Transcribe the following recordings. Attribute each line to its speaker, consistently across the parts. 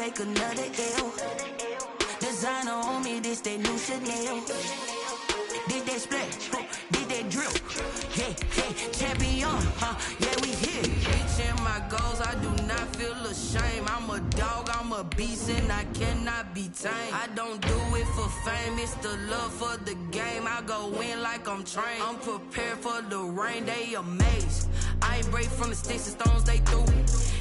Speaker 1: take another L. Designer on me, this that new Chanel. Did that splash, did that drip. Yeah, yeah, champion, yeah, we here. Reaching my goals, I do not feel ashamed. I'm a dog, I'm a beast, and I cannot be tamed. I don't do it for fame, it's the love for the game. I go in like I'm trained. I'm prepared for the rain, they amazed. I ain't break from the sticks and stones they threw.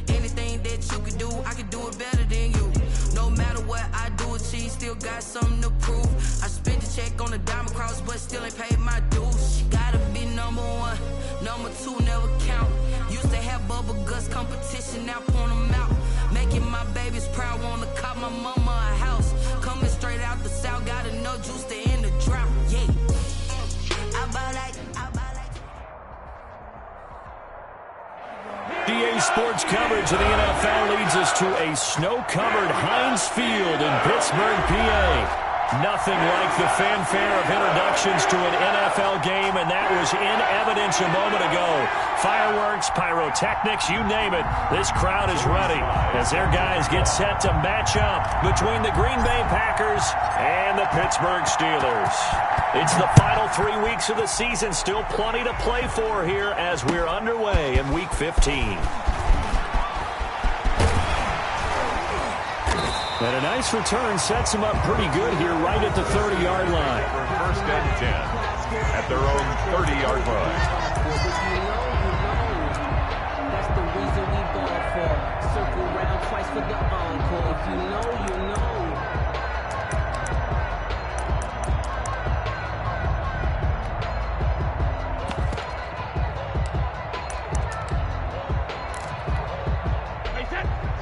Speaker 1: Anything that you can do, I can do it better than you. No matter what I do, achieve, still got something to prove. I spent the check on the diamond cross, but still ain't paid my dues. Gotta be number one, number two never count. Used to have bubble guts competition, now point them out. Making my babies proud, wanna cop my mama a house. Coming straight out the south, got enough juice to end the drought. Yeah, I ball like.
Speaker 2: DA Sports coverage of the NFL leads us to a snow-covered Heinz Field in Pittsburgh, PA. Nothing like the fanfare of introductions to an NFL game, and that was in evidence a moment ago. Fireworks, pyrotechnics, you name it. This crowd is ready as their guys get set to match up between the Green Bay Packers and the Pittsburgh Steelers. It's the final 3 weeks of the season. Still plenty to play for here as we're underway in Week 15. And a nice return sets them up pretty good here right at the 30-yard line.
Speaker 3: For 1st and 10 at their own 30-yard line.
Speaker 4: That's the reason we ball for. Circle round twice for the encore. If you know, you know.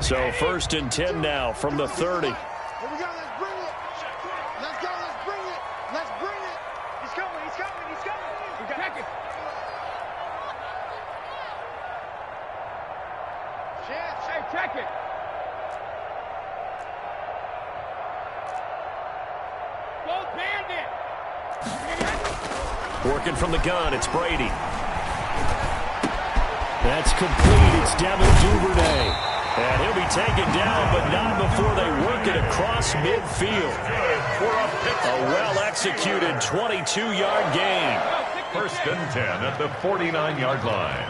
Speaker 2: So 1st and 10 now from the 30.
Speaker 5: Here we go, let's bring it. Let's go, let's bring it. Let's bring it. He's coming, he's coming, he's coming. We got check it. Hey, check it. Go Bandit.
Speaker 2: Working from the gun, it's Brady. That's complete, it's Devin Duvernay. And he'll be taken down, but not before they work it across midfield. A well-executed 22-yard gain.
Speaker 3: 1st and 10 at the 49-yard line.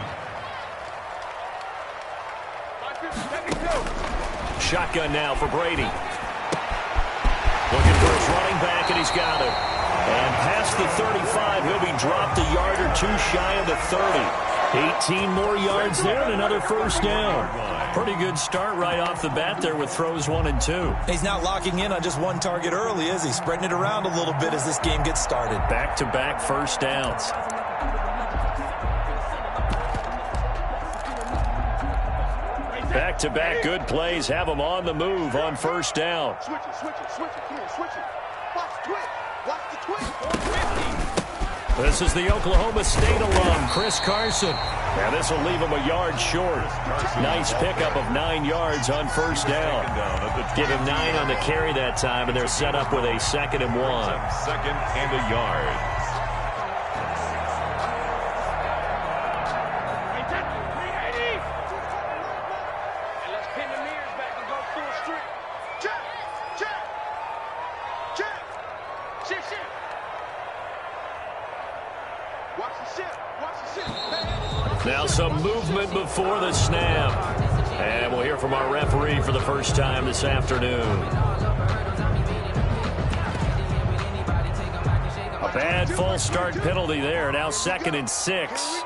Speaker 2: Shotgun now for Brady. Looking for his running back, and he's got him. And past the 35, he'll be dropped a yard or two shy of the 30. 18 more yards there and another 1st down. Pretty good start right off the bat there with throws 1 and 2.
Speaker 6: He's not locking in on just one target early, is he? Spreading it around a little bit as this game gets started.
Speaker 2: Back-to-back 1st downs. Back-to-back good plays have them on the move on 1st down.
Speaker 5: Switch it, switch it, switch it. Come here, switch it. Watch the twist. Watch the twist.
Speaker 2: This is the Oklahoma State alum, Chris Carson. Now this will leave him a yard short. Nice pickup of 9 yards on 1st down. Give him 9 on the carry that time, and they're set up with a 2nd and 1.
Speaker 3: 2nd and a yard.
Speaker 5: Let's pin the mirrors back and go full strength. Check, check, check. Shift. Watch the shift. Watch the shift.
Speaker 2: Now some movement before the snap. And we'll hear from our referee for the first time this afternoon. A bad false start penalty there. Now 2nd and 6.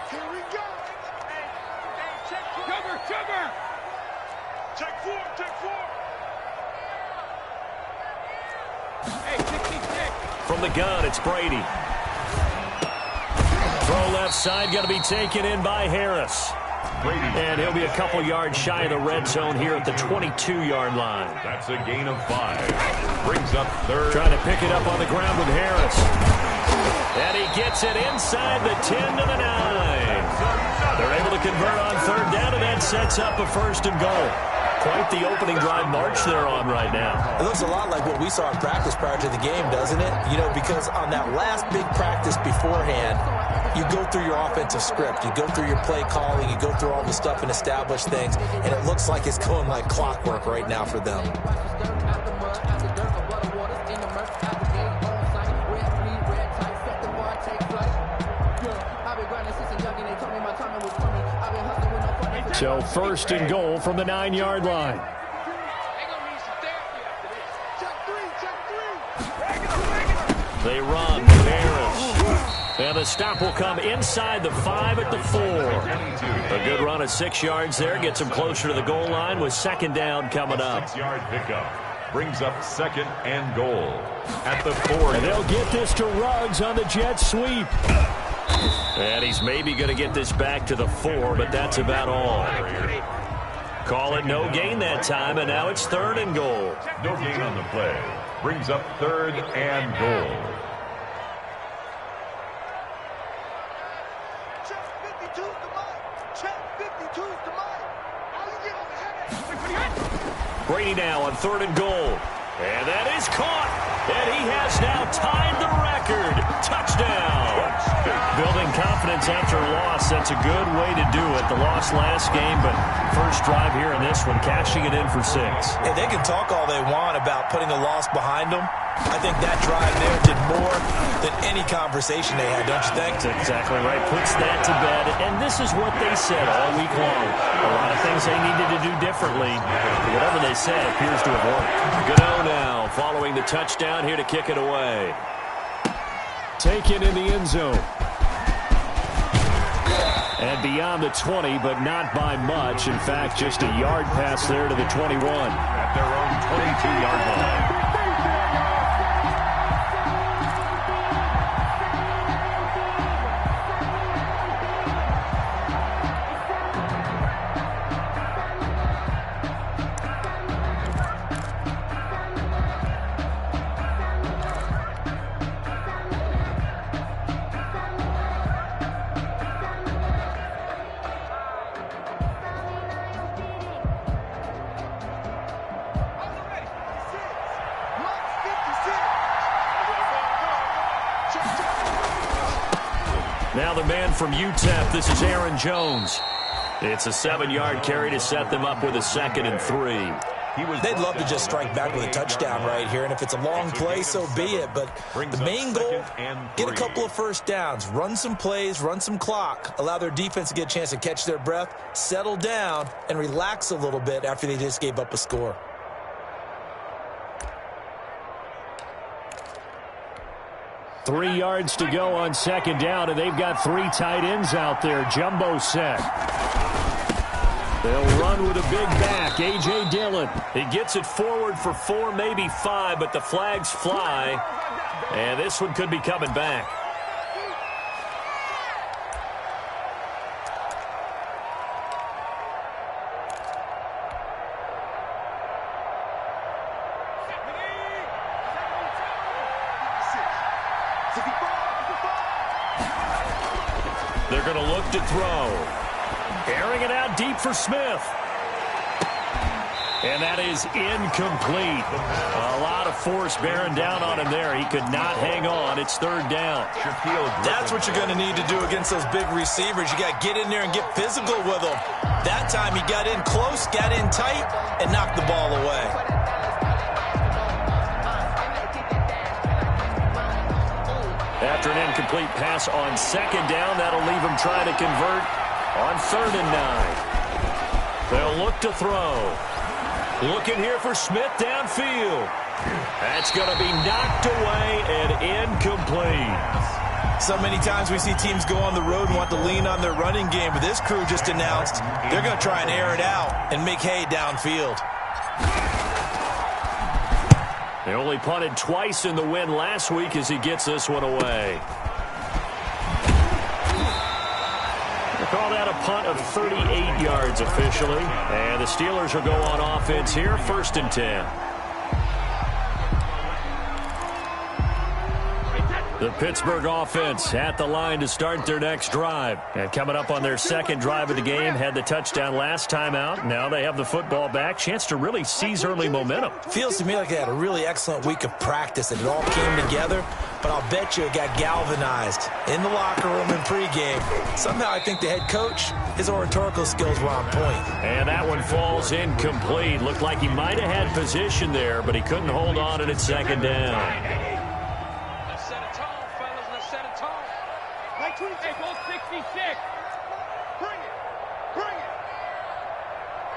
Speaker 5: Here we go. Hey, check. Cover. Check 4. Hey, 66.
Speaker 2: From the gun, it's Brady. Throw left side, going to be taken in by Harris. And he'll be a couple yards shy of the red zone here at the 22-yard line.
Speaker 3: That's a gain of 5. Brings up 3rd.
Speaker 2: Trying to pick it up on the ground with Harris. And he gets it inside the 10 to the 9. They're able to convert on 3rd down, and that sets up a 1st and goal. quite the opening drive march they're on right now.
Speaker 6: It looks a lot like what we saw in practice prior to the game, doesn't it? You know, because on that last big practice beforehand, you go through your offensive script. You go through your play calling. You go through all the stuff and establish things. And it looks like it's going like clockwork right now for them.
Speaker 2: So 1st and goal from the 9-yard line. They run. Harris. And the stop will come inside the 5 at the 4. A good run of 6 yards there. Gets them closer to the goal line with 2nd down coming up.
Speaker 3: 6-yard pickup brings up 2nd and goal at the 4.
Speaker 2: And they'll get this to Ruggs on the jet sweep. And he's maybe going to get this back to the 4, but that's about all. Call it no gain that time, and now it's 3rd and goal.
Speaker 3: No gain on the play. Brings up 3rd and goal.
Speaker 5: Check 52's the mic. Check 52's the mic. All you get is a
Speaker 2: Brady now on 3rd and goal. And that is caught. And he has now tied the record. Touchdown. Building confidence after a loss. That's a good way to do it. The loss last game, but first drive here in this one, cashing it in for 6.
Speaker 6: Yeah, they can talk all they want about putting a loss behind them. I think that drive there did more than any conversation they had, don't you think?
Speaker 2: That's exactly right. Puts that to bed. And this is what they said all week long. A lot of things they needed to do differently. Whatever they said appears to have worked. Gano now following the touchdown here to kick it away. Taken in the end zone. And beyond the 20, but not by much. In fact, just a yard pass there to the 21.
Speaker 3: At their own 22-yard line.
Speaker 2: Now the man from UTEP, this is Aaron Jones. It's a 7-yard carry to set them up with a 2nd and 3.
Speaker 6: They'd love to just strike back with a touchdown right here, and if it's a long play, so be it. But the main goal, get a couple of first downs, run some plays, run some clock, allow their defense to get a chance to catch their breath, settle down, and relax a little bit after they just gave up a score.
Speaker 2: Three yards to go on 2nd down, and they've got 3 tight ends out there. Jumbo set. They'll run with a big back, A.J. Dillon. He gets it forward for 4, maybe 5, but the flags fly. And this one could be coming back. They're going to look to throw. Airing it out deep for Smith. And that is incomplete. A lot of force bearing down on him there. He could not hang on. It's 3rd down.
Speaker 6: That's what you're going to need to do against those big receivers. You got to get in there and get physical with them. That time he got in close, got in tight, and knocked the ball away.
Speaker 2: After an incomplete pass on 2nd down, that'll leave him trying to convert on 3rd and 9. They'll look to throw. Looking here for Smith downfield. That's going to be knocked away and incomplete.
Speaker 6: So many times we see teams go on the road and want to lean on their running game, but this crew just announced they're going to try and air it out and make hay downfield.
Speaker 2: They only punted twice in the win last week as he gets this one away. They call that a punt of 38 yards officially. And the Steelers will go on offense here, 1st and 10. The Pittsburgh offense at the line to start their next drive. And coming up on their second drive of the game, had the touchdown last time out. Now they have the football back. Chance to really seize early momentum.
Speaker 6: Feels to me like they had a really excellent week of practice and it all came together. But I'll bet you it got galvanized in the locker room in pregame. Somehow I think the head coach, his oratorical skills were on point.
Speaker 2: And that one falls incomplete. Looked like he might have had position there, but he couldn't hold on at second down.
Speaker 5: Hey, go 66. Bring it. Bring it.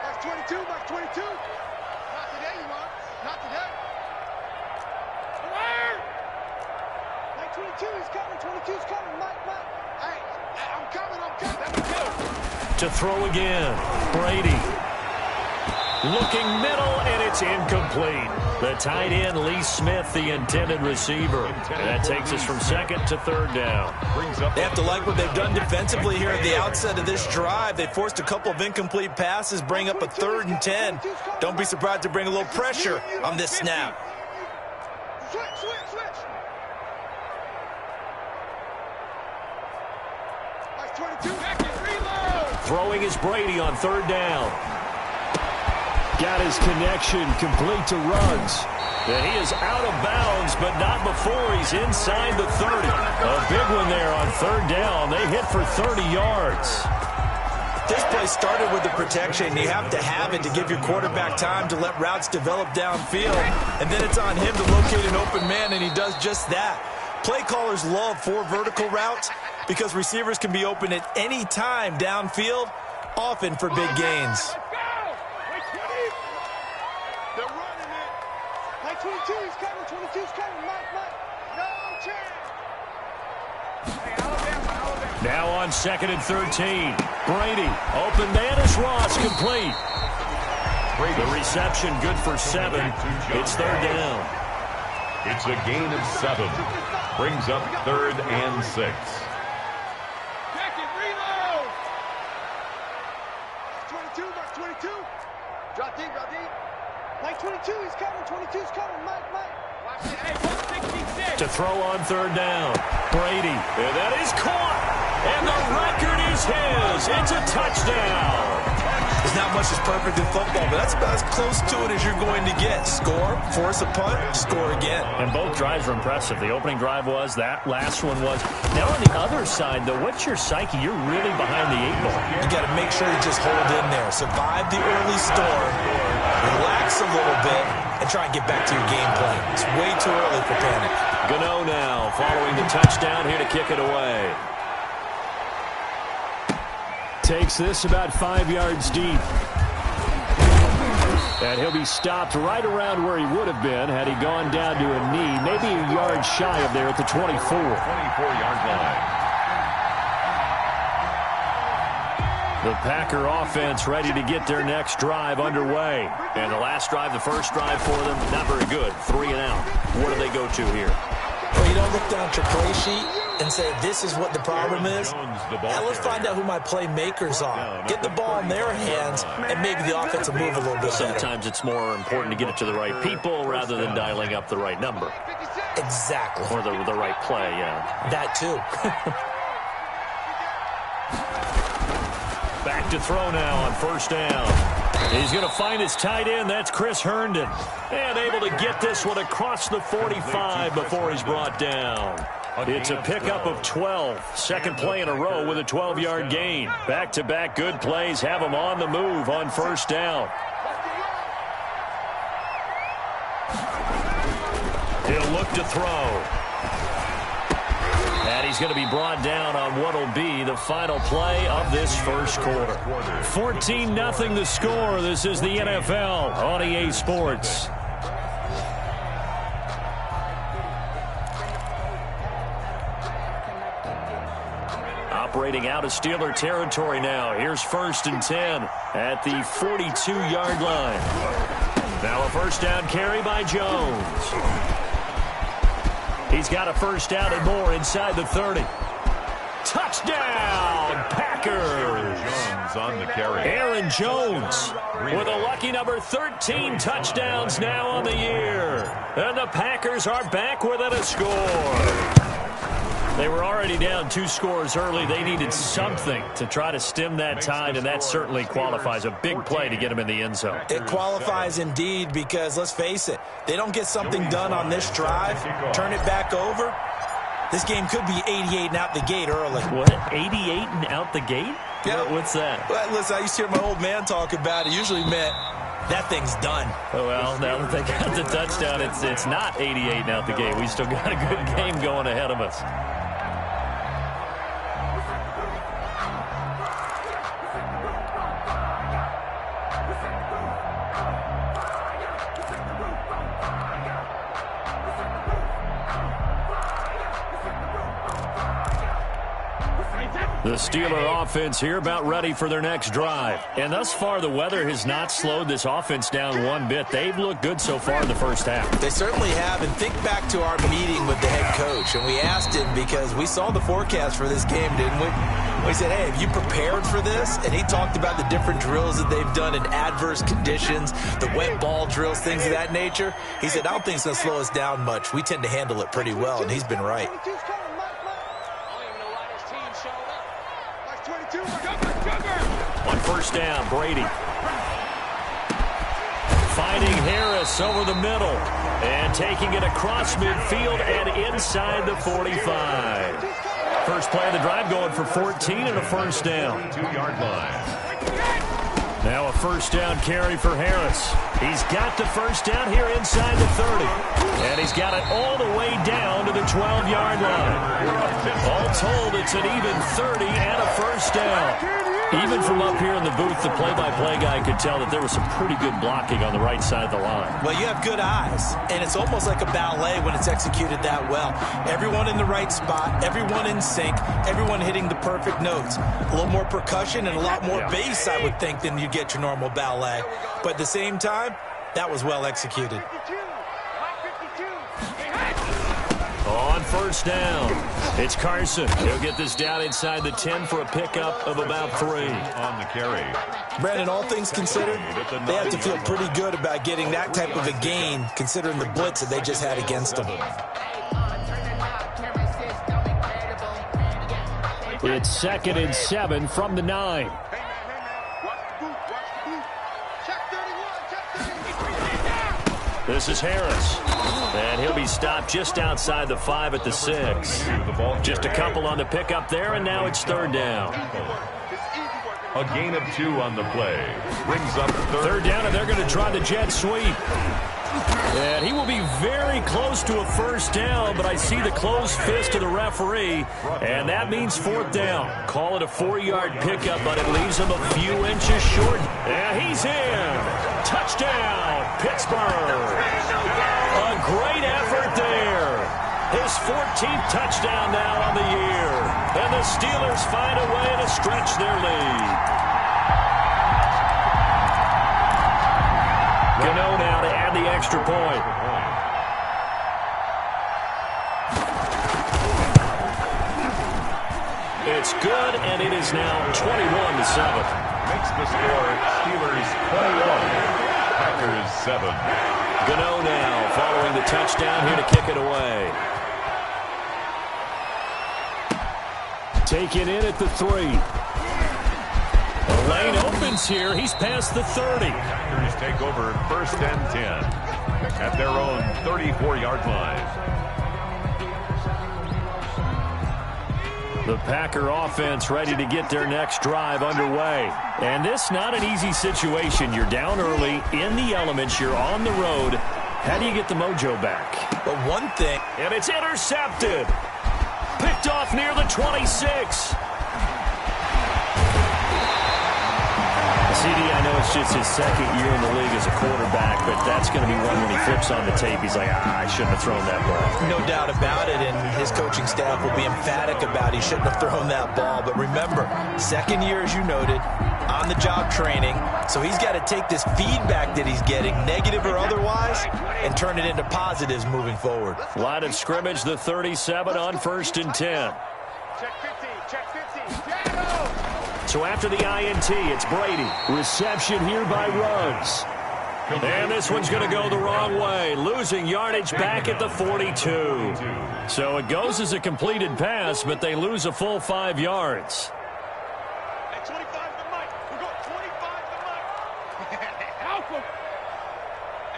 Speaker 5: That's 22. That's 22. Not today, you are. Not today. Where? Like 22 is coming. 22 is coming. Mike. Hey, I'm coming.
Speaker 2: To throw again. Brady. Looking middle, and it's incomplete. The tight end, Lee Smith, the intended receiver. And that takes us from second to third down.
Speaker 6: They have to like what they've done defensively here at the outset of this drive. They forced a couple of incomplete passes, bring up a 3rd and 10. Don't be surprised to bring a little pressure on this snap.
Speaker 5: Switch. That's 22. Back and reload.
Speaker 2: Throwing is Brady on third down. Got his connection complete to Ruggs. And he is out of bounds, but not before he's inside the 30. A big one there on third down. They hit for 30 yards.
Speaker 6: This play started with the protection. You have to have it to give your quarterback time to let routes develop downfield. And then it's on him to locate an open man, and he does just that. Play callers love 4 vertical routes because receivers can be open at any time downfield, often for big gains.
Speaker 5: 22's coming. 22's coming. Mike. No chance. Hey, Alabama.
Speaker 2: Now on 2nd and 13. Brady. Open man is Ross. Complete. The reception good for 7. It's third down.
Speaker 3: It's a gain of 7. Brings up 3rd and 6.
Speaker 5: Back and reload. 22. That's 22. Drop deep. Like 22, he's coming. 22's coming. Mike. Watch it. Hey, 166.
Speaker 2: To throw on third down. Brady. And that is caught. And the record is his. It's a touchdown.
Speaker 6: There's not much that's perfect in football, but that's about as close to it as you're going to get. Score, force a punt, score again.
Speaker 2: And both drives were impressive. The opening drive was, that last one was. Now on the other side, though, what's your psyche? You're really behind the 8 ball.
Speaker 6: You got to make sure you just hold in there. Survive the early storm, relax a little bit, and try and get back to your game plan. It's way too early for panic.
Speaker 2: Gano now following the touchdown here to kick it away. Takes this about 5 yards deep. And he'll be stopped right around where he would have been had he gone down to a knee, maybe a yard shy of there at the 24.
Speaker 3: 24-yard line.
Speaker 2: The Packer offense ready to get their next drive underway. And the last drive, the first drive for them, not very good. 3 and out. What do they go to here?
Speaker 6: Well, you don't look down at your play sheet and say, this is what the problem is. Now let's find out who my playmakers are. Get the ball in their hands, and maybe the offense will move a little bit better.
Speaker 2: Sometimes it's more important to get it to the right people rather than dialing up the right number.
Speaker 6: Exactly.
Speaker 2: Or the right play, yeah.
Speaker 6: That too.
Speaker 2: Back to throw now on first down. He's going to find his tight end. That's Chris Herndon. And able to get this one across the 45 before he's brought down. It's a pickup of 12. Second play in a row with a 12-yard gain. Back-to-back good plays have him on the move on first down. He'll look to throw. And he's going to be brought down on what will be the final play of this first quarter. 14-0 the score. This is the NFL on EA Sports. Operating out of Steeler territory now. Here's 1st and 10 at the 42-yard line. Now a first down carry by Jones. He's got a first down and more inside the 30. Touchdown, Packers.
Speaker 3: Jones on the carry.
Speaker 2: Aaron Jones with a lucky number 13 touchdowns now on the year. And the Packers are back within a score. They were already down 2 scores early. They needed something to try to stem that tide, and that certainly qualifies. A big play to get them in the end zone.
Speaker 6: It qualifies indeed because, let's face it, they don't get something done on this drive, turn it back over, this game could be 88 and out the gate early.
Speaker 2: What? 88 and out the gate?
Speaker 6: Yeah.
Speaker 2: What's that?
Speaker 6: Well, listen, I used to hear my old man talk about it. Usually meant that thing's done.
Speaker 2: Oh, well, now that they got the touchdown, it's not 88 and out the gate. We still got a good game going ahead of us. The Steeler offense here about ready for their next drive. And thus far, the weather has not slowed this offense down one bit. They've looked good so far in the first half.
Speaker 6: They certainly have. And think back to our meeting with the head coach. And we asked him because we saw the forecast for this game, didn't we? We said, hey, have you prepared for this? And he talked about the different drills that they've done in adverse conditions, the wet ball drills, things of that nature. He said, I don't think it's going to slow us down much. We tend to handle it pretty well, and he's been right.
Speaker 2: On first down, Brady. Finding Harris over the middle and taking it across midfield and inside the 45. First play of the drive going for 14 and a first down.
Speaker 3: 2-yard line.
Speaker 2: Now a first down carry for Harris. He's got the first down here inside the 30. And he's got it all the way down to the 12-yard line. All told, it's an even 30 and a first down. Even from up here in the booth, the play-by-play guy could tell that there was some pretty good blocking on the right side of the line.
Speaker 6: Well, you have good eyes, and it's almost like a ballet when it's executed that well. Everyone in the right spot, everyone in sync, everyone hitting the perfect notes. A little more percussion and a lot more bass, I would think, than you get your normal ballet. But at the same time, that was well executed.
Speaker 2: On first down, it's Carson. He'll get this down inside the 10 for a pickup of about 3.
Speaker 3: On the carry.
Speaker 6: Brandon, all things considered, they have to feel pretty good about getting that type of a gain, considering the blitz that they just had against them.
Speaker 2: It's 2nd and 7 from the 9. This is Harris. And he'll be stopped just outside the 5 at the 6. Just a couple on the pickup there, and now it's 3rd down.
Speaker 3: A gain of 2 on the play. Brings up
Speaker 2: 3rd down, and they're going to try the jet sweep. And he will be very close to a first down, but I see the closed fist of the referee, and that means 4th down. Call it a 4-yard pickup, but it leaves him a few inches short. And he's in. Touchdown, Pittsburgh. A great effort there. His 14th touchdown now on the year. And the Steelers find a way to stretch their lead. Gano now to add the extra point. It's good, and it is now 21-7.
Speaker 3: makes the score Steelers 21, Packers 7.
Speaker 2: Gano now following the touchdown here to kick it away. Take it in at the 3. The lane opens here. He's past the 30.
Speaker 3: Packers take over 1st and 10 at their own 34-yard line.
Speaker 2: The Packer offense ready to get their next drive underway. And this not an easy situation. You're down early, in the elements, you're on the road. How do you get the mojo back?
Speaker 6: But one thing.
Speaker 2: And it's intercepted. Picked off near the 26. CD, I know it's just his second year in the league as a quarterback, but that's going to be one when he flips on the tape. He's like, I shouldn't have thrown that ball.
Speaker 6: No doubt about it, and his coaching staff will be emphatic about he shouldn't have thrown that ball. But remember, second year, as you noted, on-the-job training, so he's got to take this feedback that he's getting, negative or otherwise, and turn it into positives moving forward.
Speaker 2: Line of scrimmage, the 37 on 1st and 10.
Speaker 5: Check 50, check 50.
Speaker 2: So after the INT, it's Brady. Reception here by Ruggs. And this one's going to go the wrong way, losing yardage back at the 42. So it goes as a completed pass, but they lose a full 5 yards.
Speaker 5: At 25 to Mike. We got 25 to Mike. Help him.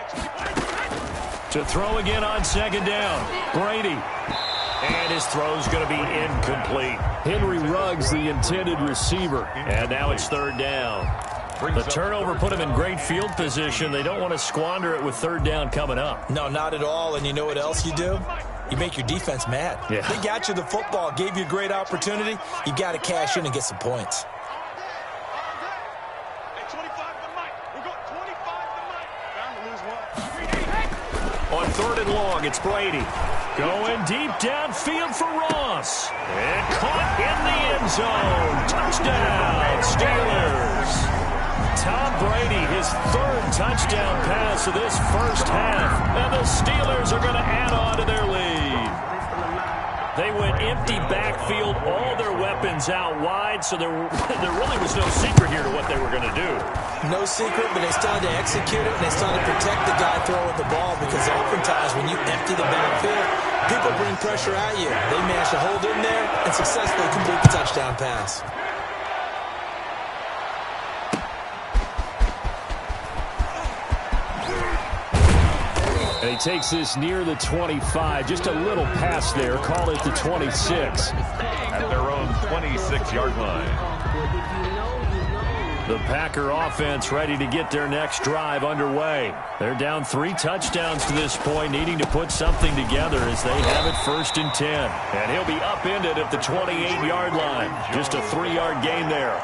Speaker 5: At 25.
Speaker 2: To throw again on second down, Brady. And his throw's going to be incomplete. Henry Ruggs, the intended receiver. And now it's third down. The turnover put him in great field position. They don't want to squander it with third down coming up.
Speaker 6: No, not at all. And you know what else you do? You make your defense mad.
Speaker 2: Yeah.
Speaker 6: They got you the football, gave you a great opportunity. You got to cash in and get some points.
Speaker 5: At 25 to Mike. We got 25 to Mike. Bound to lose one.
Speaker 2: On third and long, it's Brady. Going deep downfield for Ross. And caught in the end zone. Touchdown, Steelers. Tom Brady, his third touchdown pass of this first half. And the Steelers are going to add on to their lead. They went empty backfield, all their weapons out wide, so there really was no secret here to what they were going to do.
Speaker 6: No secret, but they still had to execute it, and they still had to protect the guy throwing the ball, because oftentimes when you empty the backfield, people bring pressure at you. They managed to hold in there and successfully complete the touchdown pass.
Speaker 2: And he takes this near the 25. Just a little pass there. Call it the 26.
Speaker 3: At their own 26-yard line.
Speaker 2: The Packer offense ready to get their next drive underway. They're down 3 touchdowns to this point, needing to put something together as they have it 1st and 10. And he'll be upended at the 28-yard line. Just a 3-yard gain there.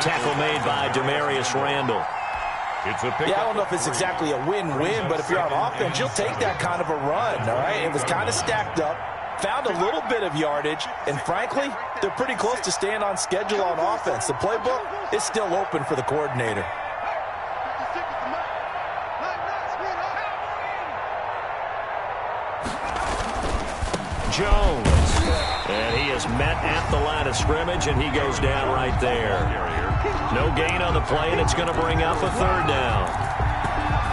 Speaker 2: Tackle made by Demarius Randall.
Speaker 6: Yeah, I don't know if it's exactly a win-win, but if you're on offense, you'll take that kind of a run, all right? It was kind of stacked up, found a little bit of yardage, and frankly, they're pretty close to staying on schedule on offense. The playbook is still open for the coordinator.
Speaker 2: Jones. And he is met at the line of scrimmage, and he goes down right there. No gain on the play, and it's going to bring up a third down.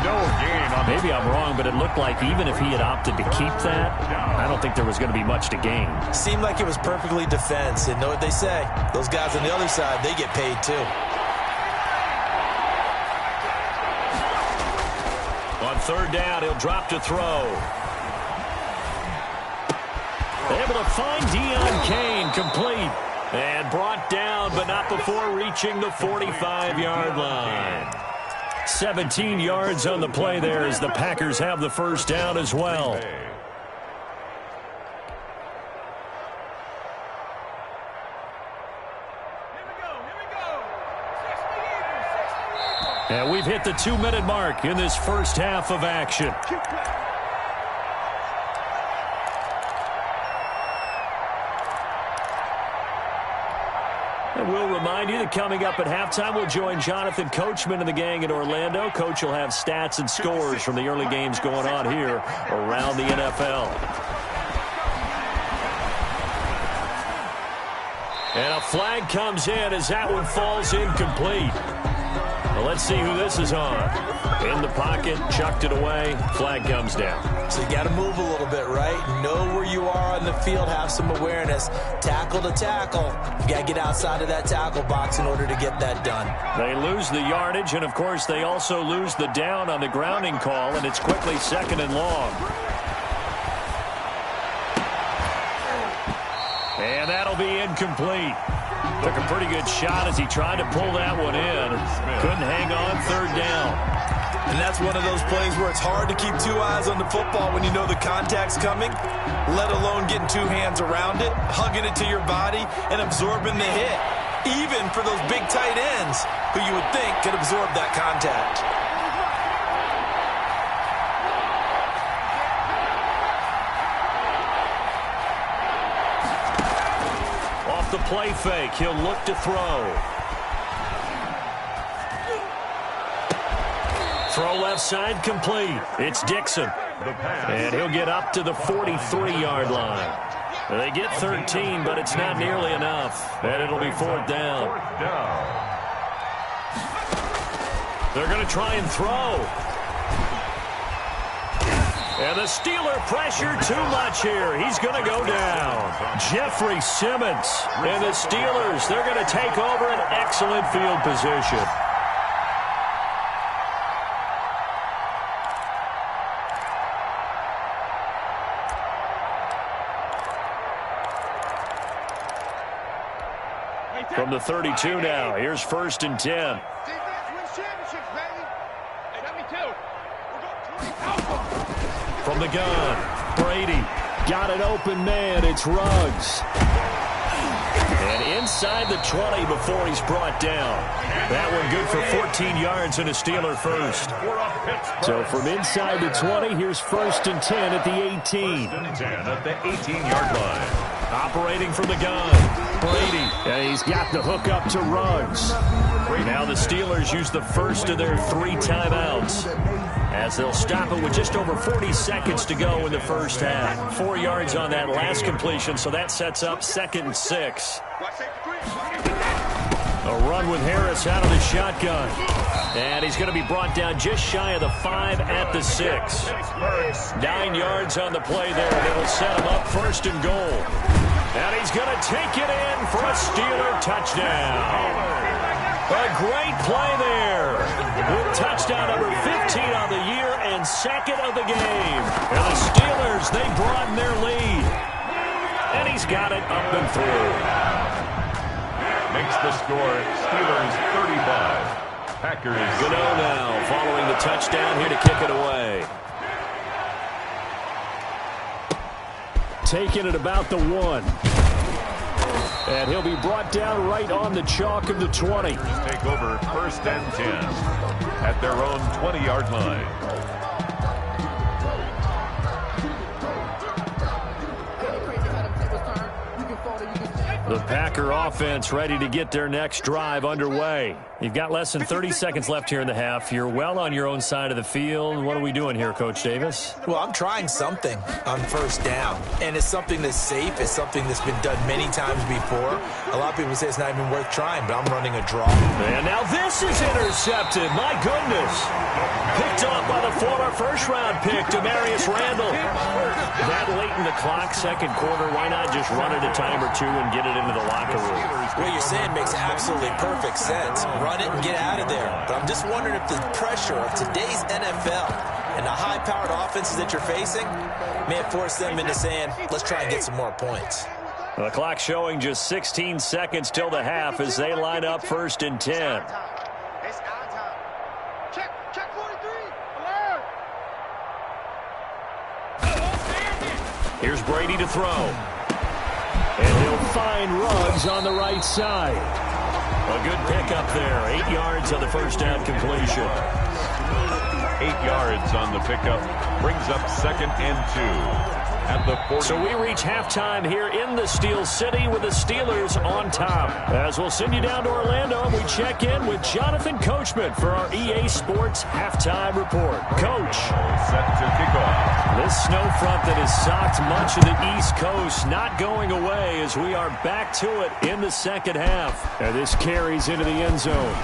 Speaker 3: No gain on the
Speaker 2: Maybe I'm wrong, but it looked like even if he had opted to keep that, I don't think there was going to be much to gain.
Speaker 6: Seemed like it was perfectly defense, and know what they say? Those guys on the other side, they get paid too.
Speaker 2: On third down, he'll drop to throw. Able to find Deion Kane, complete. And brought down, but not before reaching the 45-yard line. 17 yards on the play there as the Packers have the first down as well. And we've hit the 2-minute mark in this first half of action. And we'll remind you that coming up at halftime, we'll join Jonathan Coachman and the gang in Orlando. Coach will have stats and scores from the early games going on here around the NFL. And a flag comes in as that one falls incomplete. Well, let's see who this is on. In the pocket, chucked it away, flag comes down.
Speaker 6: So you got to move a little bit, right? Know where you are on the field, have some awareness. Tackle to tackle. You got to get outside of that tackle box in order to get that done.
Speaker 2: They lose the yardage, and of course they also lose the down on the grounding call, and it's quickly 2nd and long. And that'll be incomplete. Took a pretty good shot as he tried to pull that one in. Couldn't hang on, third down.
Speaker 6: And that's one of those plays where it's hard to keep 2 eyes on the football when you know the contact's coming, let alone getting 2 hands around it, hugging it to your body, and absorbing the hit, even for those big tight ends who you would think could absorb that contact.
Speaker 2: Off the play fake, he'll look to throw. Throw left side, complete. It's Dixon. And he'll get up to the 43-yard line. They get 13, but it's not nearly enough. And it'll be 4th down. They're going to try and throw. And the Steeler pressure too much here. He's going to go down. Jeffrey Simmons. And the Steelers, they're going to take over an excellent field position. From the 32 now, here's 1st and 10. From the gun, Brady got an open man. It's Ruggs. And inside the 20 before he's brought down. That one good for 14 yards and a Steeler first. So from inside the 20, here's 1st and 10 at the 18.
Speaker 3: 10 at the 18-yard line.
Speaker 2: Operating from the gun, Brady. And he's got the hook up to Ruggs. Now the Steelers use the first of their 3 timeouts, as they'll stop it with just over 40 seconds to go in the first half. 4 yards on that last completion, so that sets up 2nd and 6. A run with Harris out of the shotgun. And he's going to be brought down just shy of the 5 at the 6. 9 yards on the play there. That'll set him up 1st and goal. And he's going to take it in for a Steeler touchdown. A great play there, with touchdown number 15 on the year and 2nd of the game. And the Steelers, they broaden their lead. And he's got it up and through.
Speaker 3: Makes the score Steelers 35. Packers.
Speaker 2: Gano now following the touchdown here to kick it away. Taking it about the 1. And he'll be brought down right on the chalk of the 20.
Speaker 3: Take over 1st and 10 at their own 20-yard line.
Speaker 2: The Packer offense ready to get their next drive underway. You've got less than 30 seconds left here in the half. You're well on your own side of the field. What are we doing here, Coach Davis?
Speaker 6: Well, I'm trying something on 1st down, and it's something that's safe. It's something that's been done many times before. A lot of people say it's not even worth trying, but I'm running a draw.
Speaker 2: And now this is intercepted. My goodness. Picked off by the former first-round pick, Demarius Randall. That late in the clock, 2nd quarter, why not just run it a time or 2 and get it into the locker room?
Speaker 6: What you're saying makes absolutely perfect sense. Run it and get out of there. But I'm just wondering if the pressure of today's NFL and the high-powered offenses that you're facing may have forced them into saying, let's try and get some more points.
Speaker 2: The clock showing just 16 seconds till the half as they line up 1st and 10.
Speaker 5: It's our time. Check 43. Alert.
Speaker 2: Here's Brady to throw. And he'll find Ruggs on the right side. A good pickup there. 8 yards on the 1st down completion.
Speaker 3: 8 yards on the pickup. Brings up 2nd and 2. At the 40.
Speaker 2: So we reach halftime here in the Steel City with the Steelers on top. As we'll send you down to Orlando, and we check in with Jonathan Coachman for our EA Sports Halftime Report. Coach.
Speaker 3: Set to kick off.
Speaker 2: This snow front that has socked much of the East Coast not going away as we are back to it in the 2nd half. And this carries into the end zone.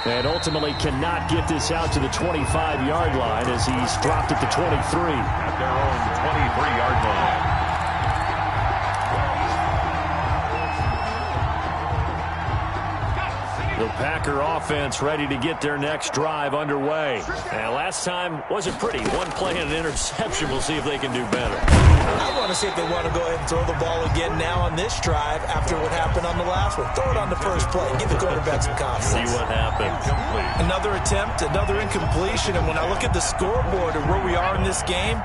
Speaker 2: And ultimately cannot get this out to the 25-yard line as he's dropped at the 23.
Speaker 3: At their own 23-yard line.
Speaker 2: The Packer offense ready to get their next drive underway. And last time wasn't pretty. One play and an interception. We'll see if they can do better.
Speaker 6: I want to see if they want to go ahead and throw the ball again now on this drive after what happened on the last one. Throw it on the first play. Give the quarterback some confidence.
Speaker 2: See what happens.
Speaker 6: Another attempt, another incompletion. And when I look at the scoreboard and where we are in this game,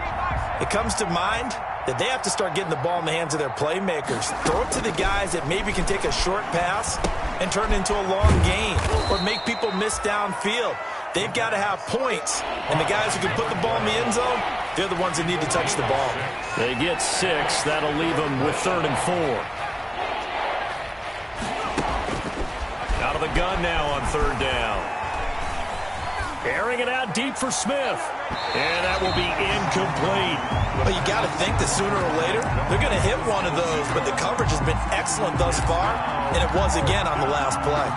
Speaker 6: it comes to mind that they have to start getting the ball in the hands of their playmakers. Throw it to the guys that maybe can take a short pass and turn it into a long gain or make people miss downfield. They've got to have points. And the guys who can put the ball in the end zone, they're the ones that need to touch the ball.
Speaker 2: They get 6. That'll leave them with 3rd and 4. Out of the gun now on 3rd down. Airing it out deep for Smith. And that will be incomplete.
Speaker 6: Well, you got to think that sooner or later, they're going to hit one of those. But the coverage has been excellent thus far, and it was again on the last play.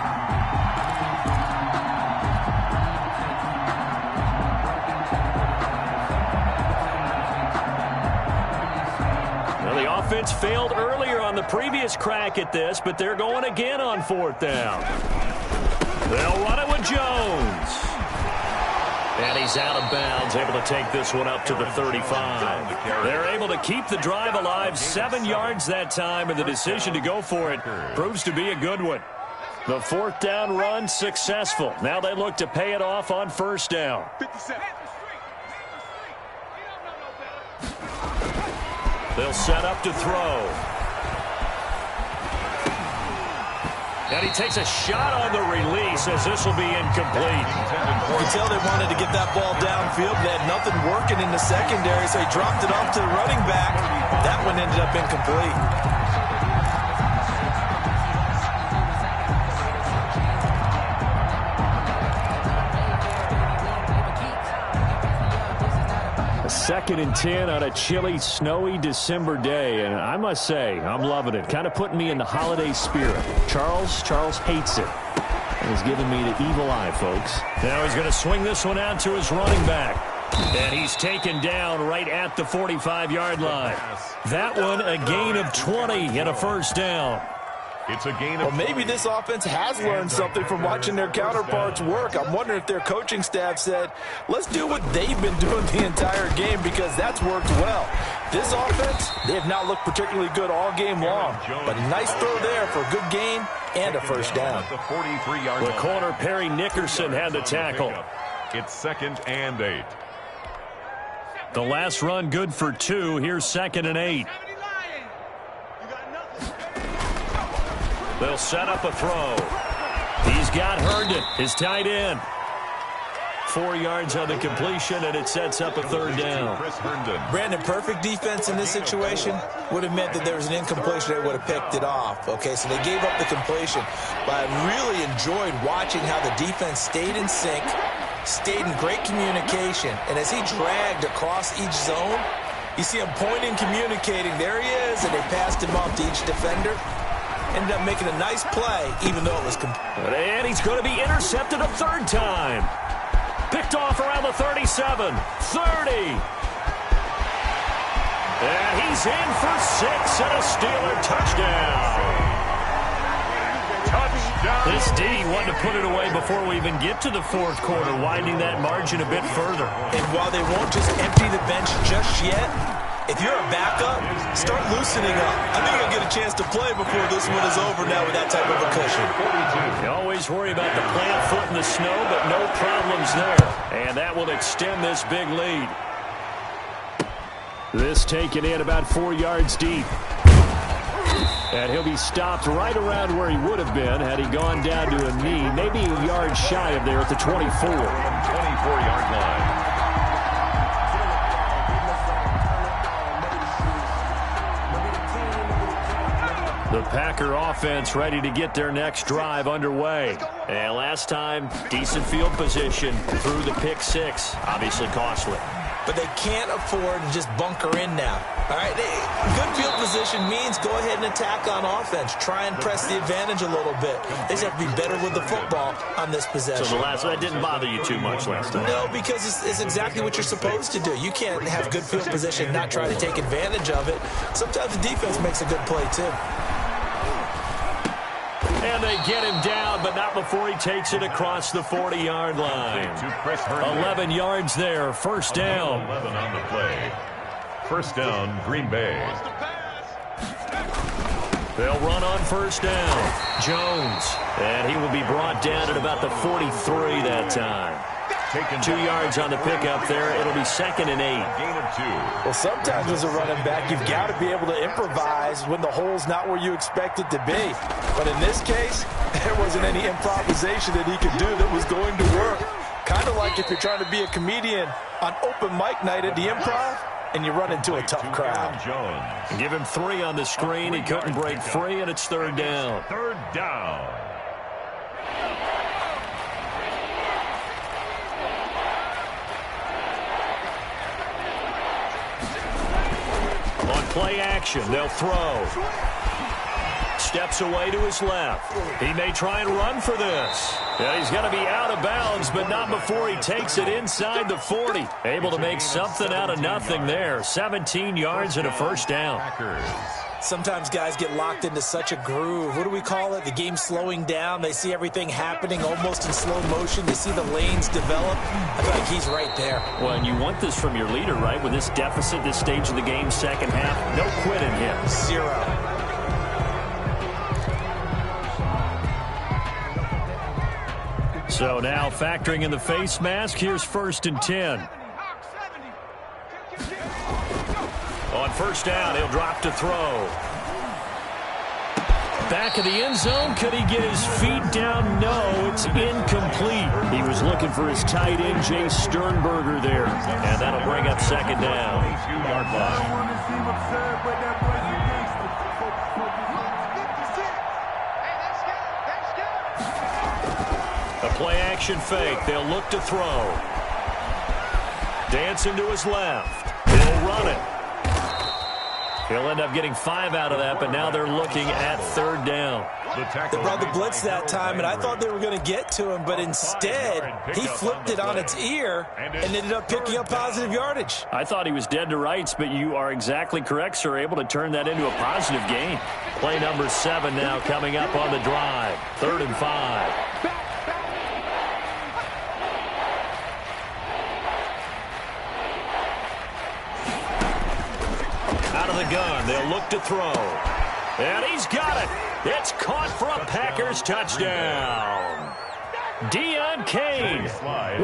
Speaker 2: offense failed earlier on the previous crack at this, but they're going again on 4th down. They'll run it with Jones. And he's out of bounds, able to take this one up to the 35. They're able to keep the drive alive, 7 yards that time, and the decision to go for it proves to be a good one. The 4th down run successful. Now they look to pay it off on 1st down.
Speaker 5: 57.
Speaker 2: They'll set up to throw. And he takes a shot on the release as this will be incomplete.
Speaker 6: You can tell they wanted to get that ball downfield. They had nothing working in the secondary, so he dropped it off to the running back. That one ended up incomplete.
Speaker 2: Second and 10 on a chilly, snowy December day, and I must say, I'm loving it. Kind of putting me in the holiday spirit. Charles hates it. And he's giving me the evil eye, folks. Now he's going to swing this one out to his running back. And he's taken down right at the 45-yard line. That one, a gain of 20 and a 1st down.
Speaker 3: It's a gain of
Speaker 6: Well, maybe this offense has learned something from watching their counterparts work. I'm wondering if their coaching staff said, let's do what they've been doing the entire game, because that's worked well. This offense, they have not looked particularly good all game long. But a nice throw there for a good gain and a 1st down.
Speaker 3: The 43-yard
Speaker 2: The corner, Perry Nickerson, had the tackle.
Speaker 3: It's 2nd and 8.
Speaker 2: The last run good for 2. Here's 2nd and 8. They'll set up a throw. He's got Herndon, his tight end. 4 yards on the completion, and it sets up a 3rd down.
Speaker 6: Brandon, perfect defense in this situation would have meant that there was an incompletion. They would have picked it off. Okay, so they gave up the completion. But I really enjoyed watching how the defense stayed in sync, stayed in great communication, and as he dragged across each zone, you see him pointing, communicating. There he is, and they passed him off to each defender. Ended up making a nice play, even though it was complete.
Speaker 2: And he's going to be intercepted a 3rd time. Picked off around the 37, 30. And he's in for 6 and a Steeler touchdown.
Speaker 3: Touchdown.
Speaker 2: This D wanted to put it away before we even get to the 4th quarter, widening that margin a bit further.
Speaker 6: And while they won't just empty the bench just yet, if you're a backup, start loosening up. I think you'll get a chance to play before this one is over now with that type of a cushion.
Speaker 2: You always worry about the plant foot in the snow, but no problems there. And that will extend this big lead. This taken in about 4 yards deep. And he'll be stopped right around where he would have been had he gone down to a knee, maybe a yard shy of there at the 24.
Speaker 3: 24-yard line.
Speaker 2: The Packer offense ready to get their next drive underway. And last time, decent field position through the pick 6. Obviously costly.
Speaker 6: But they can't afford to just bunker in now. All right, good field position means go ahead and attack on offense. Try and press the advantage a little bit. They just have to be better with the football on this possession.
Speaker 2: So that didn't bother you too much last time?
Speaker 6: No, because it's exactly what you're supposed to do. You can't have good field position and not try to take advantage of it. Sometimes the defense makes a good play, too.
Speaker 2: And they get him down, but not before he takes it across the 40-yard line. 11 yards there, 1st down.
Speaker 3: 11 on the play. 1st down, Green Bay.
Speaker 2: They'll run on 1st down. Jones, and he will be brought down at about the 43 that time. 2 yards on the pickup there. It'll be 2nd and 8.
Speaker 3: Gain of 2.
Speaker 6: Well, sometimes as a running back, you've got to be able to improvise when the hole's not where you expect it to be. But in this case, there wasn't any improvisation that he could do that was going to work. Kind of like if you're trying to be a comedian on open mic night at the Improv and you run into a tough crowd.
Speaker 3: Jones.
Speaker 2: Give him 3 on the screen. He couldn't break free, and it's 3rd down.
Speaker 3: 3rd down.
Speaker 2: On play action, they'll throw. Steps away to his left. He may try and run for this. Yeah, he's going to be out of bounds, but not before he takes it inside the 40. Able to make something out of nothing there. 17 yards and a first down.
Speaker 6: Sometimes guys get locked into such a groove. What do we call it? The game slowing down. They see everything happening almost in slow motion. They see the lanes develop. I feel like he's right there.
Speaker 2: Well, and you want this from your leader, right? With this deficit, this stage of the game, second half, no quit in him.
Speaker 6: 0.
Speaker 2: So now factoring in the face mask, here's 1st and 10. On first down, he'll drop to throw. Back of the end zone. Could he get his feet down? No, it's incomplete. He was looking for his tight end, Jay Sternberger there. And that'll bring up second down.
Speaker 3: 22-yard line.
Speaker 2: A play-action fake. They'll look to throw. Dancing to his left. He'll run it. He'll end up getting 5 out of that, but now they're looking at third down.
Speaker 6: They brought the blitz that time, and I thought they were going to get to him, but instead, he flipped it on its ear and ended up picking up positive yardage.
Speaker 2: I thought he was dead to rights, but you are exactly correct, sir. Able to turn that into a positive gain. Play number 7 now coming up on the drive. 3rd and 5. The gun. They'll look to throw. And he's got it. It's caught for a Packers touchdown. Deion Kane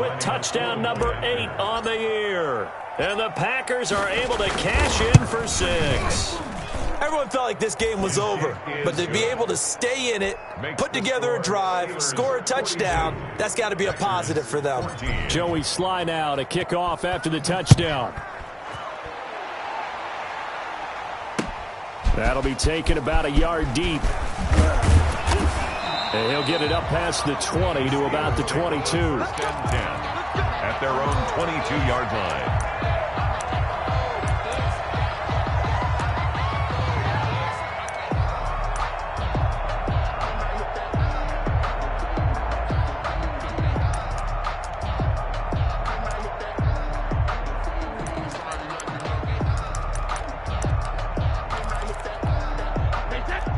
Speaker 2: with touchdown number 8 on the year. And the Packers are able to cash in for 6.
Speaker 6: Everyone felt like this game was over, but to be able to stay in it, put together a drive, score a touchdown, that's got to be a positive for them.
Speaker 2: Joey Sly now to kick off after the touchdown. That'll be taken about a yard deep. And he'll get it up past the 20 to about the 22.
Speaker 3: At their own 22-yard line.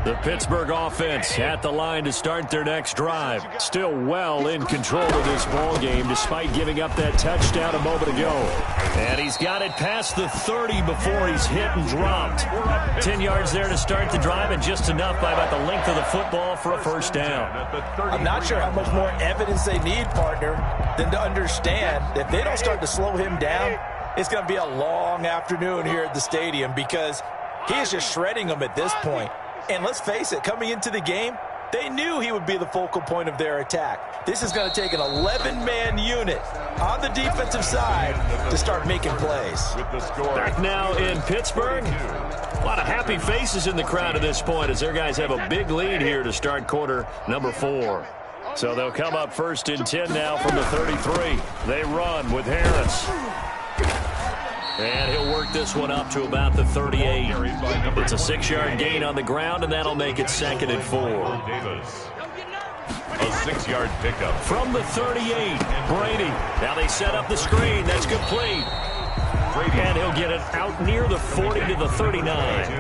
Speaker 2: The Pittsburgh offense at the line to start their next drive. Still well in control of this ball game despite giving up that touchdown a moment ago. And he's got it past the 30 before he's hit and dropped. 10 yards there to start the drive and just enough by about the length of the football for a first down.
Speaker 6: I'm not sure how much more evidence they need, partner, than to understand that if they don't start to slow him down, it's going to be a long afternoon here at the stadium because he is just shredding them at this point. And let's face it, coming into the game, they knew he would be the focal point of their attack. This is going to take an 11-man unit on the defensive side to start making plays.
Speaker 2: Back now in Pittsburgh. A lot of happy faces in the crowd at this point as their guys have a big lead here to start quarter number 4. So they'll come up 1st and 10 now from the 33. They run with Harris. And he'll work this one up to about the 38. It's a 6-yard gain on the ground, and that'll make it 2nd and 4.
Speaker 3: A 6-yard pickup.
Speaker 2: From the 38, Brady. Now they set up the screen. That's complete. And he'll get it out near the 40 to the 39.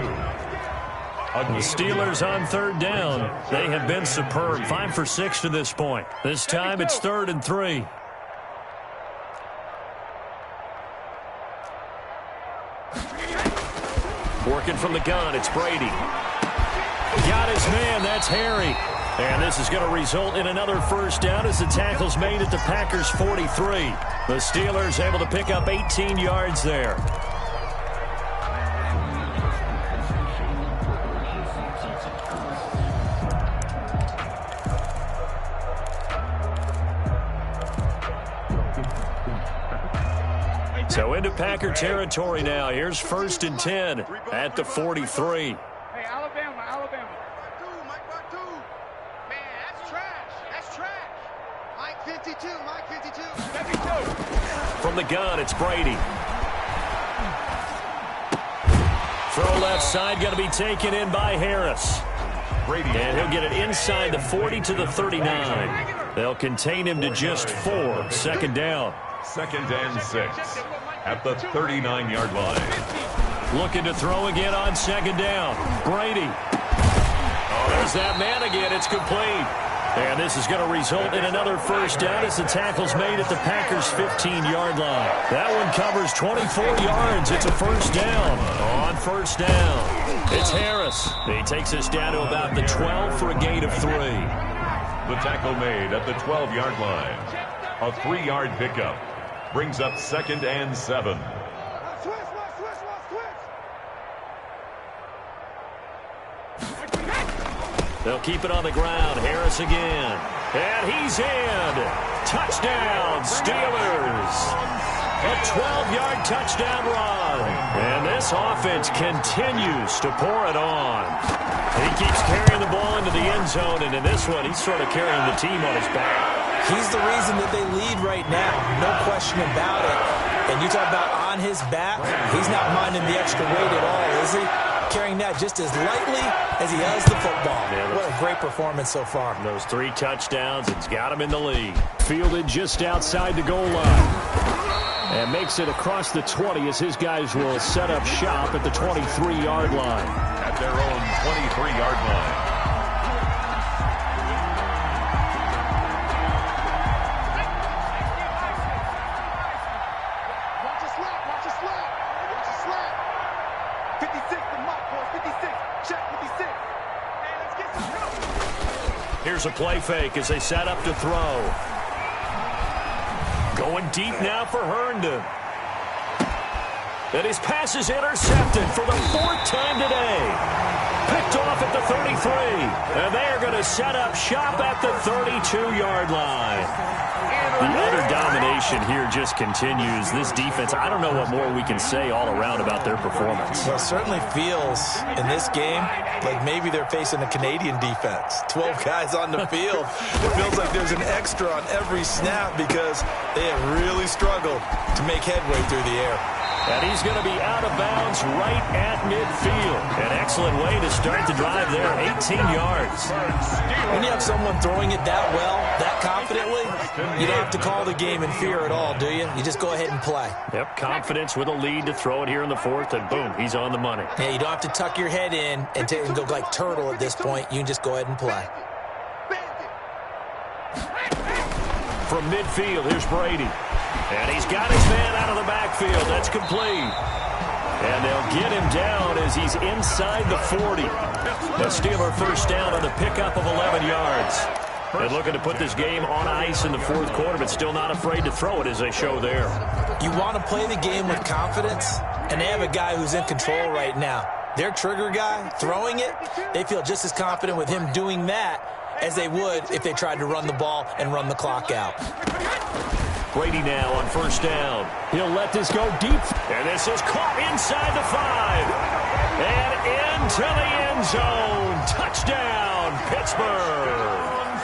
Speaker 2: The Steelers on 3rd down. They have been superb. 5 for 6 to this point. This time it's 3rd and 3. Working from the gun, it's Brady. Got his man, that's Harry. And this is going to result in another first down as the tackle's made at the Packers' 43. The Steelers able to pick up 18 yards there. So into Packer territory now. Here's 1st and 10 at the 43.
Speaker 5: Hey, Alabama. Mike 2. Man, that's trash. That's trash. Mike 52.
Speaker 2: From the gun, it's Brady. Throw left side, going to be taken in by Harris. And he'll get it inside the 40 to the 39. They'll contain him to just 4. Second down.
Speaker 3: 2nd and 6 at the 39-yard line.
Speaker 2: Looking to throw again on 2nd down. Brady. Oh, there's that man again. It's complete. And this is going to result in another first down as the tackle's made at the Packers' 15-yard line. That one covers 24 yards. It's a first down. On first down, it's Harris. He takes us down to about the 12 for a gain of 3.
Speaker 3: The tackle made at the 12-yard line. A 3-yard pickup brings up 2nd and 7.
Speaker 2: They'll keep it on the ground. Harris again. And he's in. Touchdown, Steelers. A 12-yard touchdown run. And this offense continues to pour it on. He keeps carrying the ball into the end zone, and in this one, he's sort of carrying the team on his back.
Speaker 6: He's the reason that they lead right now. No question about it. And you talk about on his back, he's not minding the extra weight at all, is he? Carrying that just as lightly as he has the football. Yeah, what a great performance so far.
Speaker 2: Those 3 touchdowns, it's got him in the lead. Fielded just outside the goal line. And makes it across the 20 as his guys will set up shop at the 23-yard line.
Speaker 3: At their own 23-yard line.
Speaker 2: Here's a play fake as they set up to throw. Going deep now for Herndon. And his pass is intercepted for the 4th time today. Picked off at the 33. And they are going to set up shop at the 32-yard line. The utter domination here just continues. This defense, I don't know what more we can say all around about their performance.
Speaker 6: Well, it certainly feels in this game like maybe they're facing a Canadian defense. 12 guys on the field. It feels like there's an extra on every snap because they have really struggled to make headway through the air.
Speaker 2: And he's going to be out of bounds right at midfield. An excellent way to start the drive there, 18 yards.
Speaker 6: When you have someone throwing it that well, that confidently, you don't have to call the game in fear at all, do you? You just go ahead and play.
Speaker 2: Yep, confidence with a lead to throw it here in the 4th, and boom, he's on the money.
Speaker 6: Yeah, you don't have to tuck your head in and go like turtle at this point. You can just go ahead and play.
Speaker 2: From midfield, here's Brady. And he's got his man out of the backfield. That's complete. And they'll get him down as he's inside the 40. A Steeler first down on the pickup of 11 yards. They're looking to put this game on ice in the 4th quarter, but still not afraid to throw it as they show there.
Speaker 6: You want to play the game with confidence, and they have a guy who's in control right now. Their trigger guy, throwing it, they feel just as confident with him doing that as they would if they tried to run the ball and run the clock out.
Speaker 2: Brady now on first down. He'll let this go deep. And this is caught inside the 5. And into the end zone. Touchdown, Pittsburgh.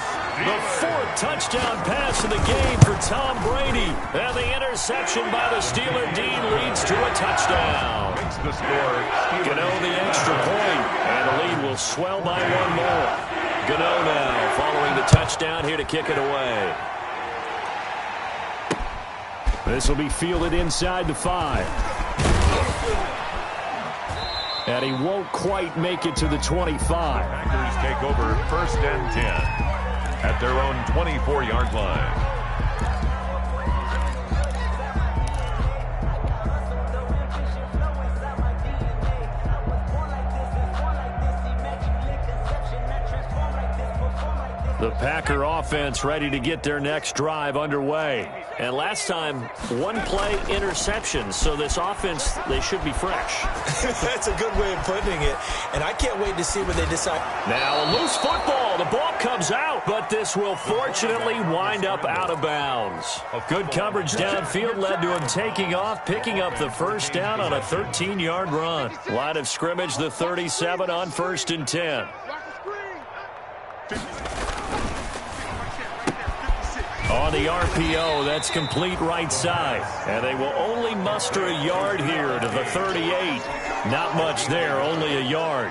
Speaker 2: The 4th touchdown pass of the game for Tom Brady. And the interception by the Steeler Dean leads to a touchdown.
Speaker 3: Makes the score.
Speaker 2: Gano the extra point. And the lead will swell by 1 more. Gano now following the touchdown here to kick it away. This will be fielded inside the 5. And he won't quite make it to the 25.
Speaker 3: Packers take over 1st and 10 at their own 24-yard line.
Speaker 2: The Packer offense ready to get their next drive underway. And last time, 1-play interception. So this offense, they should be fresh.
Speaker 6: That's a good way of putting it. And I can't wait to see what they decide.
Speaker 2: Now a loose football. The ball comes out. But this will fortunately wind up out of bounds. Good coverage downfield led to him taking off, picking up the first down on a 13-yard run. Line of scrimmage, the 37 on 1st and 10. On the RPO, that's complete right side. And they will only muster a yard here to the 38. Not much there, only a yard.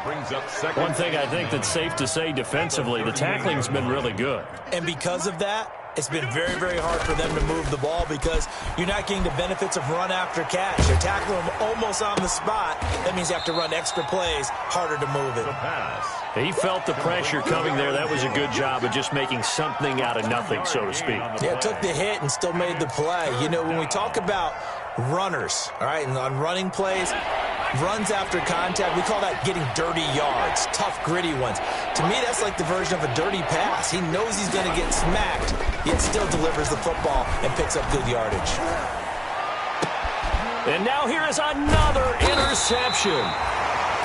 Speaker 2: One thing I think that's safe to say defensively, the tackling's been really good.
Speaker 6: And because of that, it's been very, very hard for them to move the ball because you're not getting the benefits of run after catch. You're tackling them almost on the spot. That means you have to run extra plays, harder to move it.
Speaker 2: He felt the pressure coming there. That was a good job of just making something out of nothing, so to speak.
Speaker 6: Yeah, took the hit and still made the play. You know, when we talk about runners, all right, and on running plays, runs after contact, we call that getting dirty yards, tough, gritty ones. To me, that's like the version of a dirty pass. He knows he's going to get smacked, yet still delivers the football and picks up good yardage.
Speaker 2: And now here is another interception.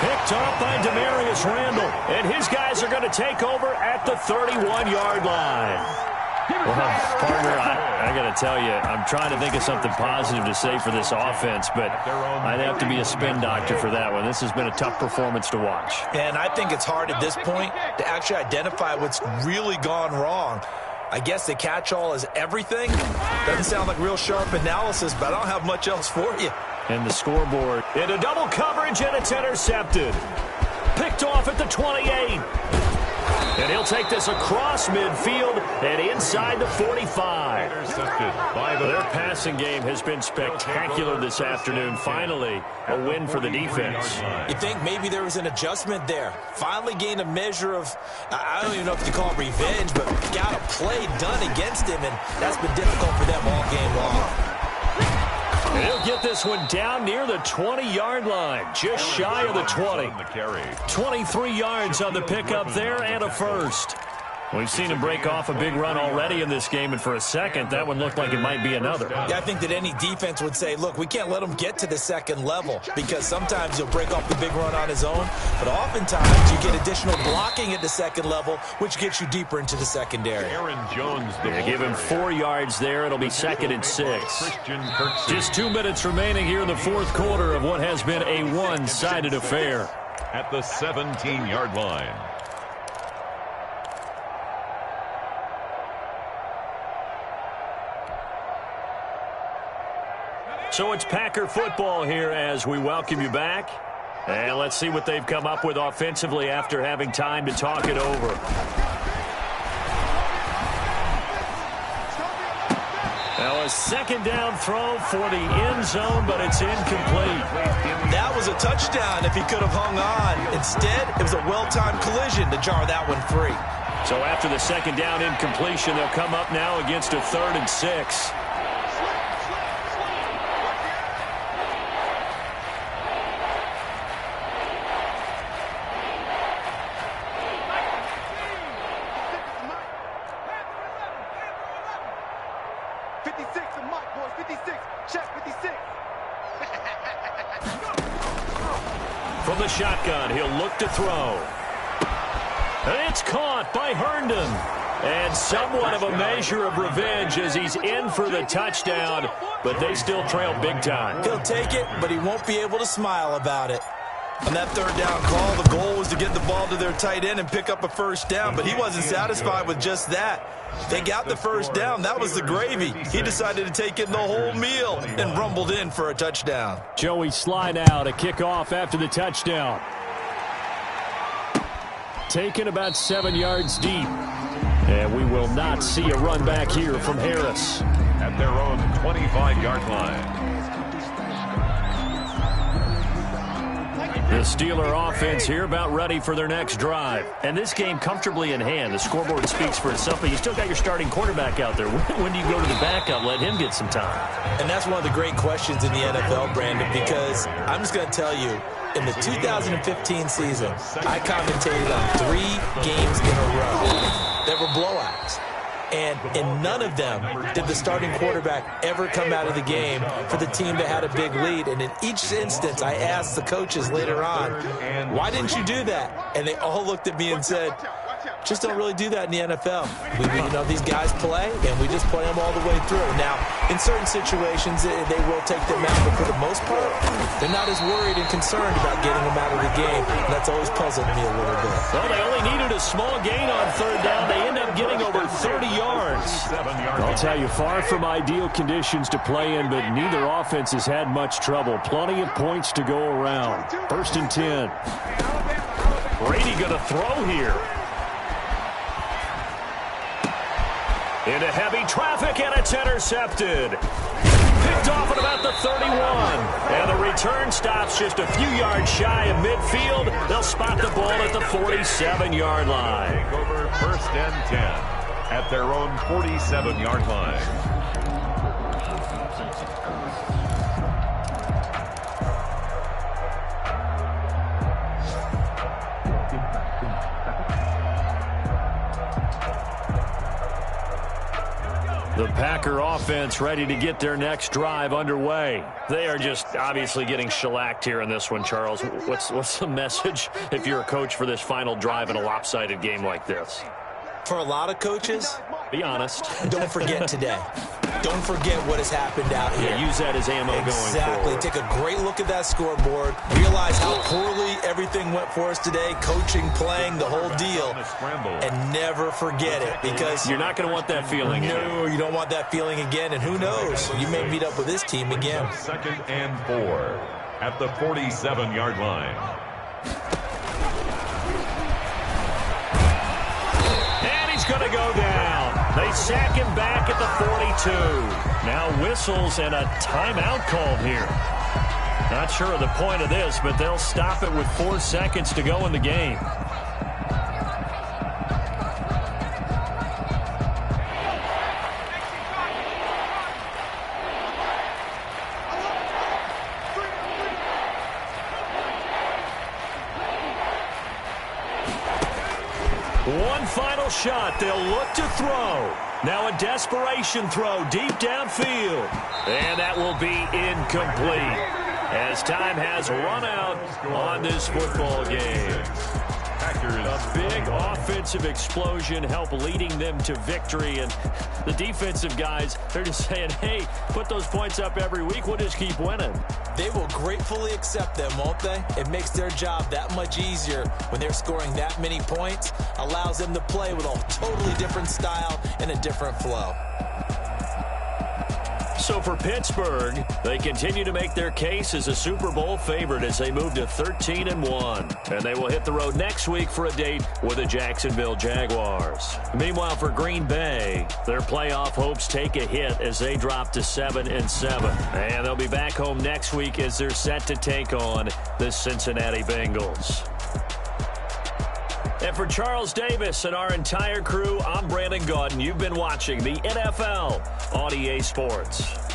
Speaker 2: Picked up by Demarius Randall. And his guys are going to take over at the 31-yard line. Well, partner, I got to tell you, I'm trying to think of something positive to say for this offense, but I'd have to be a spin doctor for that one. This has been a tough performance to watch.
Speaker 6: And I think it's hard at this point to actually identify what's really gone wrong. I guess the catch-all is everything. Doesn't sound like real sharp analysis, but I don't have much else for you.
Speaker 2: And the scoreboard into double coverage, and it's intercepted. Picked off at the 28. And he'll take this across midfield and inside the 45. Their passing game has been spectacular this afternoon. Finally, a win for the defense.
Speaker 6: You think maybe there was an adjustment there. Finally gained a measure of, I don't even know if you call it revenge, but got a play done against him, and that's been difficult for them all game long.
Speaker 2: And he'll get this one down near the 20-yard line, just shy of the 20. 23 yards on the pickup there and a first. We've seen him break off a big run already in this game, and for a second, that one looked like it might be another.
Speaker 6: Yeah, I think that any defense would say, look, we can't let him get to the second level because sometimes he'll break off the big run on his own, but oftentimes you get additional blocking at the second level, which gets you deeper into the secondary.
Speaker 3: Aaron Jones,
Speaker 2: Give him 4 yards there. It'll be 2nd and 6. Just 2 minutes remaining here in the fourth quarter of what has been a one-sided affair.
Speaker 3: At the 17-yard line.
Speaker 2: So it's Packer football here as we welcome you back. And let's see what they've come up with offensively after having time to talk it over. Now a second down throw for the end zone, but it's incomplete.
Speaker 6: That was a touchdown if he could have hung on. Instead, it was a well-timed collision to jar that one free.
Speaker 2: So after the second down incompletion, they'll come up now against a 3rd and 6. From the shotgun, he'll look to throw. And it's caught by Herndon. And somewhat of a measure of revenge as he's in for the touchdown, but they still trail big time.
Speaker 6: He'll take it, but he won't be able to smile about it. On that 3rd down call, the goal was to get the ball to their tight end and pick up a first down, but he wasn't satisfied with just that. They got the first down. That was the gravy. He decided to take in the whole meal and rumbled in for a touchdown.
Speaker 2: Joey slide out, a kickoff after the touchdown. Taken about 7 yards deep. And we will not see a run back here from Harris.
Speaker 3: At their own 25-yard line.
Speaker 2: The Steeler offense here about ready for their next drive. And this game comfortably in hand. The scoreboard speaks for itself, but you still got your starting quarterback out there. When do you go to the backup, let him get some time?
Speaker 6: And that's one of the great questions in the NFL, Brandon, because I'm just going to tell you, in the 2015 season, I commentated on 3 games in a row that were blowouts. And in none of them did the starting quarterback ever come out of the game for the team that had a big lead. And in each instance, I asked the coaches later on, why didn't you do that? And they all looked at me and said, just don't really do that in the NFL. These guys play, and we just play them all the way through. Now, in certain situations, they will take them out, but for the most part, they're not as worried and concerned about getting them out of the game. And that's always puzzled me a little bit.
Speaker 2: Well, they only needed a small gain on third down. They end up getting over 30 yards. I'll tell you, far from ideal conditions to play in, but neither offense has had much trouble. Plenty of points to go around. 1st and 10. Brady going to throw here. Into heavy traffic, and it's intercepted. Picked off at about the 31. And the return stops just a few yards shy of midfield. They'll spot the ball at the 47-yard line.
Speaker 3: Over 1st and 10 at their own 47-yard line.
Speaker 2: The Packer offense ready to get their next drive underway. They are just obviously getting shellacked here in this one, Charles. What's the message if you're a coach for this final drive in a lopsided game like this?
Speaker 6: For a lot of coaches,
Speaker 2: be honest.
Speaker 6: Don't forget today. Don't forget what has happened out here.
Speaker 2: Yeah, use that as ammo going forward.
Speaker 6: Exactly. Take a great look at that scoreboard. Realize how poorly everything went for us today. Coaching, playing, the whole deal. And never forget it, because
Speaker 2: you're not going to want that feeling again.
Speaker 6: No, you don't want that feeling again. And who knows? You may meet up with this team again.
Speaker 3: 2nd and 4 at the 47-yard line.
Speaker 2: And he's going to go down. They sack him back at the 42. Now whistles and a timeout called here. Not sure of the point of this, but they'll stop it with 4 seconds to go in the game. One final shot. They'll look to throw. Now a desperation throw deep downfield. And that will be incomplete, as time has run out on this football game. A big offensive explosion helped leading them to victory. And the defensive guys, they're just saying, hey, put those points up every week. We'll just keep winning.
Speaker 6: They will gratefully accept them, won't they? It makes their job that much easier when they're scoring that many points. Allows them to play with a totally different style and a different flow.
Speaker 2: So for Pittsburgh, they continue to make their case as a Super Bowl favorite as they move to 13-1. And they will hit the road next week for a date with the Jacksonville Jaguars. Meanwhile, for Green Bay, their playoff hopes take a hit as they drop to 7-7. And they'll be back home next week as they're set to take on the Cincinnati Bengals. And for Charles Davis and our entire crew, I'm Brandon Gaudin. You've been watching the NFL on EA Sports.